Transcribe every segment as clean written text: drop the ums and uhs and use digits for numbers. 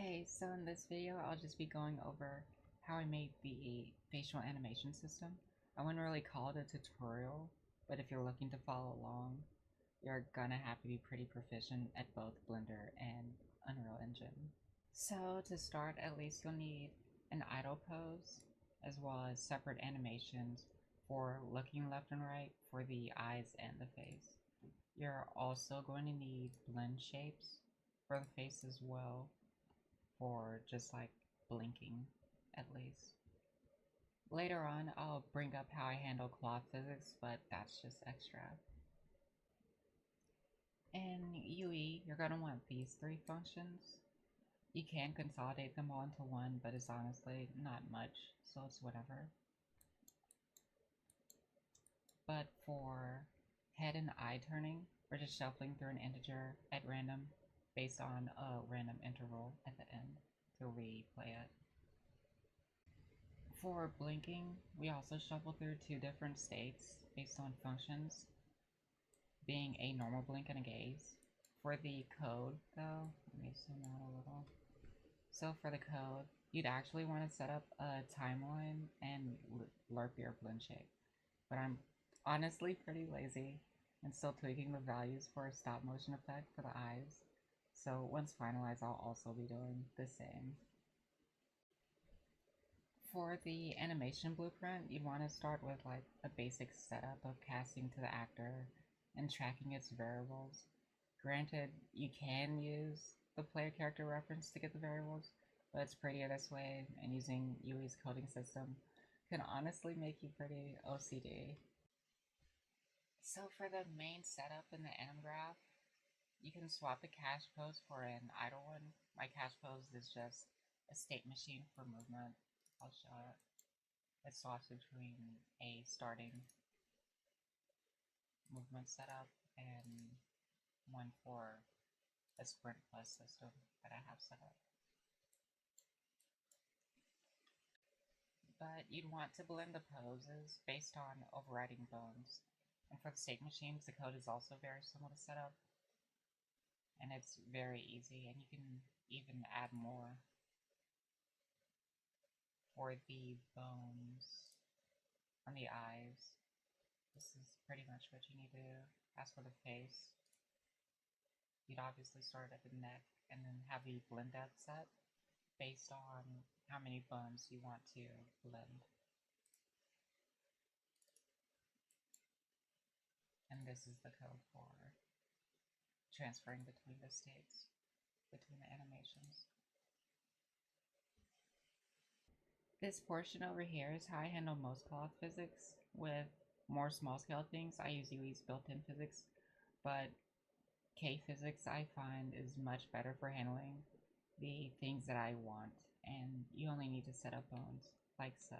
Hey, so in this video, I'll just be going over how I made the facial animation system. I wouldn't really call it a tutorial, but if you're looking to follow along, you're gonna have to be pretty proficient at both Blender and Unreal Engine. So to start, at least you'll need an idle pose, as well as separate animations for looking left and right for the eyes and the face. You're also going to need blend shapes for the face as well, for just like blinking at least. Later on, I'll bring up how I handle cloth physics, but that's just extra. In UE, you're going to want these three functions. You can consolidate them all into one, but it's honestly not much, so it's whatever. But for head and eye turning, we're just shuffling through an integer at random based on a random interval at the end to replay it. For blinking, we also shuffle through two different states based on functions, being a normal blink and a gaze. For the code, though, let me zoom out a little. So for the code, you'd actually want to set up a timeline and lerp your blend shape. But I'm honestly pretty lazy and still tweaking the values for a stop motion effect for the eyes. So once finalized, I'll also be doing the same. For the animation blueprint, you'd want to start with like a basic setup of casting to the actor and tracking its variables. Granted, you can use the player character reference to get the variables, but it's prettier this way, and using UE's coding system can honestly make you pretty OCD. So for the main setup in the anim graph, you can swap the cache pose for an idle one. My cache pose is just a state machine for movement. I'll show it. It swaps between a starting movement setup and one for a sprint plus system that I have set up. But you'd want to blend the poses based on overriding bones. And for the state machines, the code is also very similar to set up, and it's very easy, and you can even add more. For the bones on the eyes, this is pretty much what you need to do. As for the face, you'd obviously start at the neck and then have the blend depth set based on how many bones you want to blend. And this is the code for transferring between the states, between the animations. This portion over here is how I handle most cloth physics. With more small scale things, I use UE's built-in physics, but K physics I find is much better for handling the things that I want, and you only need to set up bones, like so.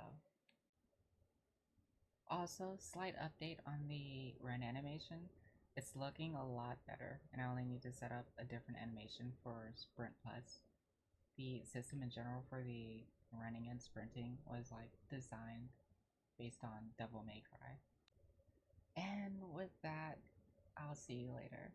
Also, slight update on the run animation. It's looking a lot better, and I only need to set up a different animation for Sprint Plus. The system in general for the running and sprinting was like designed based on Devil May Cry. And with that, I'll see you later.